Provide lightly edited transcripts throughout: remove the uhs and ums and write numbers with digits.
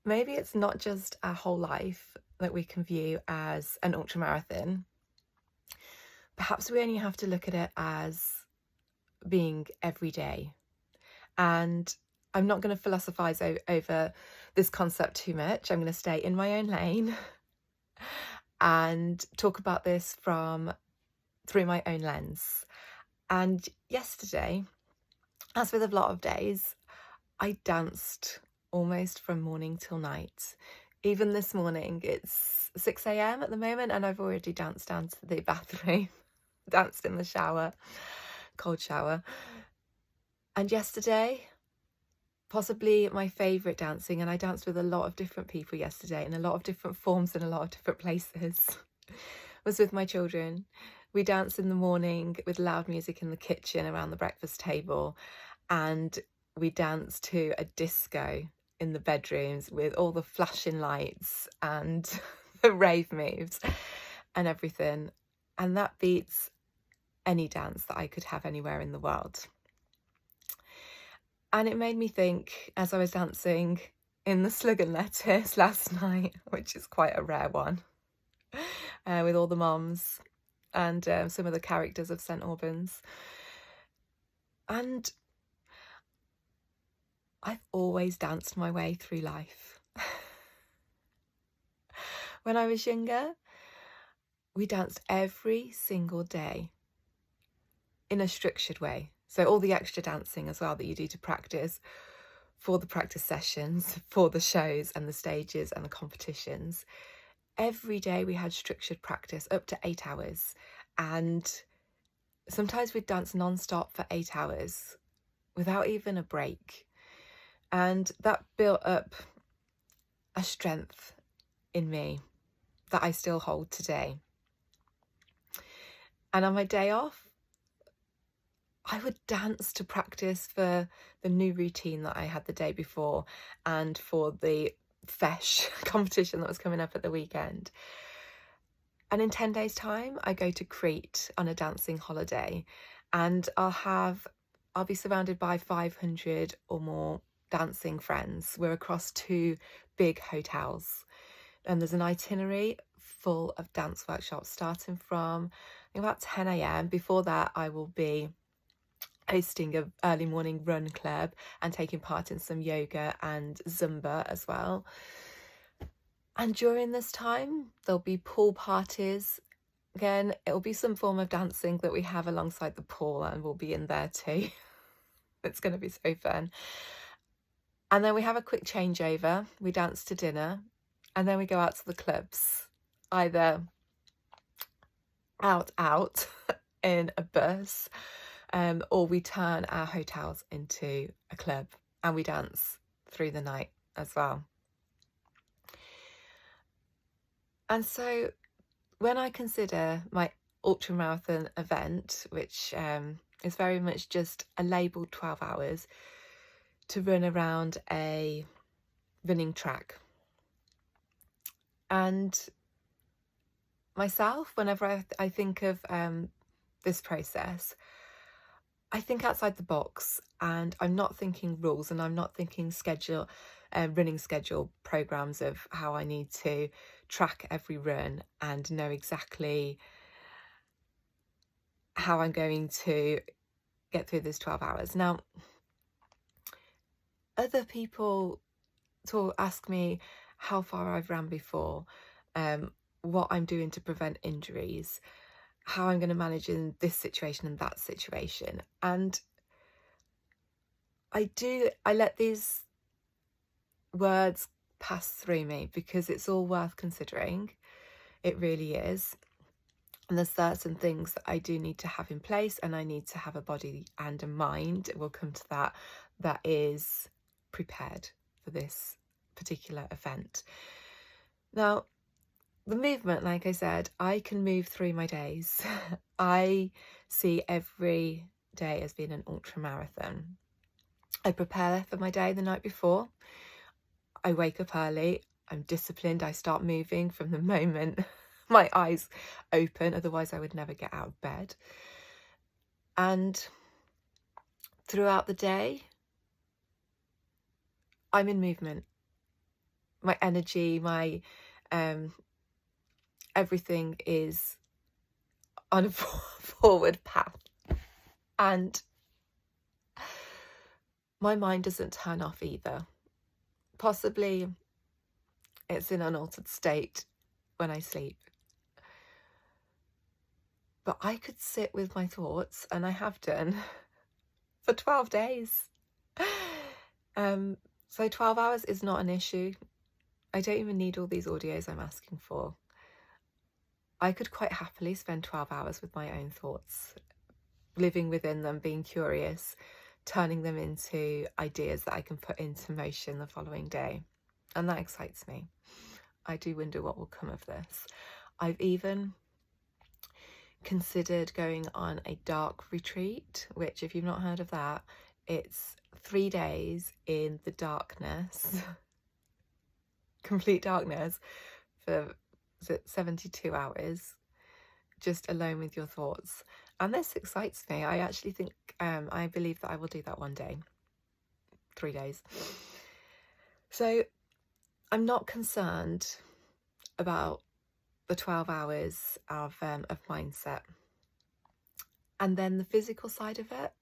maybe it's not just our whole life that we can view as an ultramarathon. Perhaps we only have to look at it as being every day. And I'm not going to philosophize over this concept too much. I'm going to stay in my own lane and talk about this through my own lens. And yesterday, as with a lot of days, I danced almost from morning till night. Even this morning, it's 6 a.m. at the moment, and I've already danced down to the bathroom, danced in the shower, cold shower. And yesterday, possibly my favourite dancing, and I danced with a lot of different people yesterday in a lot of different forms in a lot of different places, was with my children. We danced in the morning with loud music in the kitchen around the breakfast table, and we danced to a disco in the bedrooms with all the flashing lights and the rave moves and everything. And that beats any dance that I could have anywhere in the world. And it made me think, as I was dancing in the Slogan Lettuce last night, which is quite a rare one, with all the moms and some of the characters of St Albans. And I've always danced my way through life. When I was younger, we danced every single day in a structured way. So all the extra dancing as well that you do to practice for the practice sessions, for the shows and the stages and the competitions. Every day we had structured practice up to 8 hours. And sometimes we'd dance non-stop for 8 hours without even a break. And that built up a strength in me that I still hold today. And on my day off, I would dance to practice for the new routine that I had the day before and for the fesh competition that was coming up at the weekend. And in 10 days' time, I go to Crete on a dancing holiday, and I'll be surrounded by 500 or more dancing friends. We're across 2 big hotels, and there's an itinerary full of dance workshops starting from about 10 a.m. Before that, I will be hosting an early morning run club and taking part in some yoga and Zumba as well. And during this time, there'll be pool parties. Again, it'll be some form of dancing that we have alongside the pool, and we'll be in there too. It's going to be so fun. And then we have a quick changeover. We dance to dinner, and then we go out to the clubs, either out in a bus, or we turn our hotels into a club and we dance through the night as well. And so when I consider my ultramarathon event, which is very much just a labelled 12 hours to run around a running track, and myself, whenever I think of this process, I think outside the box, and I'm not thinking rules, and I'm not thinking running schedule programs of how I need to track every run and know exactly how I'm going to get through this 12 hours. Now, other people ask me how far I've ran before, what I'm doing to prevent injuries, how I'm going to manage in this situation and that situation. And I let these words pass through me because it's all worth considering. It really is. And there's certain things that I do need to have in place, and I need to have a body and a mind, we'll come to that is prepared for this particular event. Now, the movement, like I said, I can move through my days. I see every day as being an ultramarathon. I prepare for my day the night before. I wake up early. I'm disciplined. I start moving from the moment my eyes open. Otherwise, I would never get out of bed. And throughout the day, I'm in movement. my energy, my everything is on a forward path. And my mind doesn't turn off either. Possibly it's in an altered state when I sleep. But I could sit with my thoughts, and I have done, for 12 days. So 12 hours is not an issue. I don't even need all these audios I'm asking for. I could quite happily spend 12 hours with my own thoughts, living within them, being curious, turning them into ideas that I can put into motion the following day. And that excites me. I do wonder what will come of this. I've even considered going on a dark retreat, which, if you've not heard of that, it's 3 days in the darkness, complete darkness, for 72 hours, just alone with your thoughts. And this excites me. I actually think, I believe that I will do that one day, 3 days. So I'm not concerned about the 12 hours of mindset. And then the physical side of it,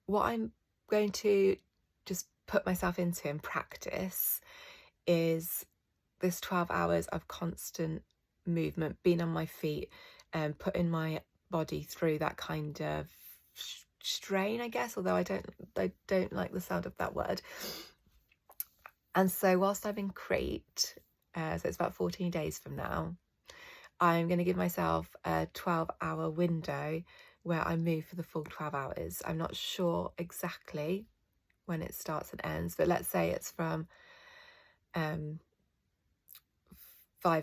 what I'm going to just put myself into in practice is this 12 hours of constant movement, being on my feet, and putting my body through that kind of strain, I guess, although I don't like the sound of that word. And so whilst I'm in Crete, so it's about 14 days from now, I'm going to give myself a 12-hour window where I move for the full 12 hours. I'm not sure exactly when it starts and ends, but let's say it's from 5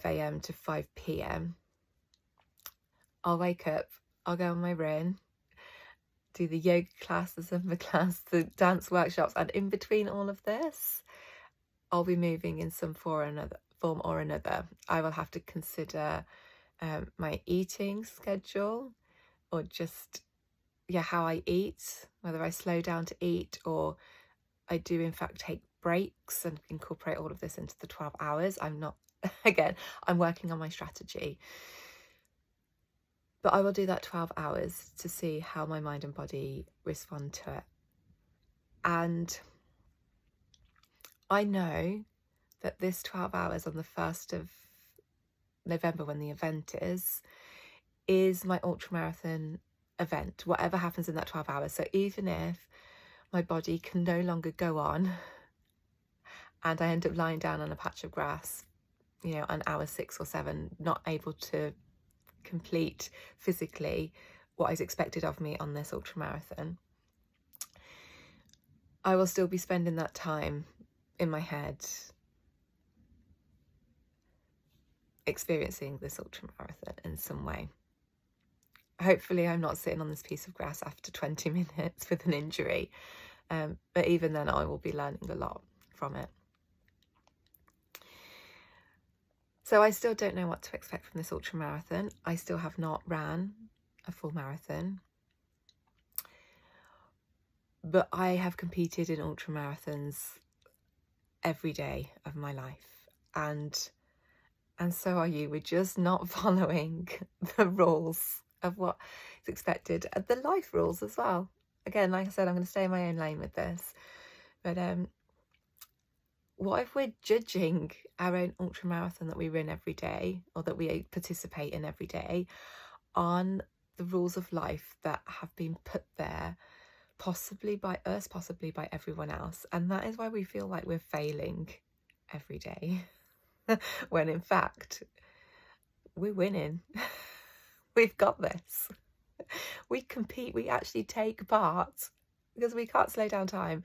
a.m. to 5 p.m. I'll wake up, I'll go on my run, do the yoga class, the Zumba class, the dance workshops, and in between all of this, I'll be moving in some form or another. I will have to consider my eating schedule, or just how I eat, whether I slow down to eat or I do in fact take breaks and incorporate all of this into the 12 hours. I'm not, again, I'm working on my strategy, but I will do that 12 hours to see how my mind and body respond to it. And I know that this 12 hours on the 1st of November, when the event is my ultramarathon event, whatever happens in that 12 hours. So even if my body can no longer go on and I end up lying down on a patch of grass, on hour 6 or 7, not able to complete physically what is expected of me on this ultramarathon, I will still be spending that time in my head experiencing this ultramarathon in some way. Hopefully I'm not sitting on this piece of grass after 20 minutes with an injury, but even then I will be learning a lot from it. So I still don't know what to expect from this ultramarathon. I still have not ran a full marathon, but I have competed in ultramarathons every day of my life, and so are you. We're just not following the rules of what is expected, and the life rules as well. Again, like I said, I'm going to stay in my own lane with this, but what if we're judging our own ultramarathon that we run every day, or that we participate in every day, on the rules of life that have been put there, possibly by us, possibly by everyone else? And that is why we feel like we're failing every day, when in fact we're winning. We've got this. We compete, we actually take part, because we can't slow down time.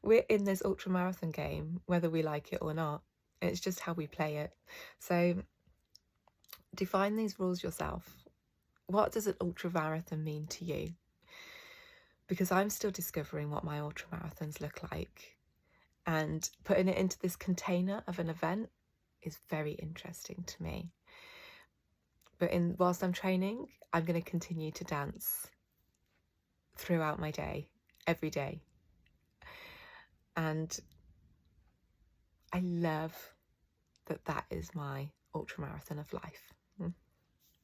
We're in this ultramarathon game, whether we like it or not. It's just how we play it. So define these rules yourself. What does an ultramarathon mean to you? Because I'm still discovering what my ultramarathons look like, and putting it into this container of an event is very interesting to me. But whilst I'm training, I'm going to continue to dance throughout my day, every day. And I love that that is my ultramarathon of life.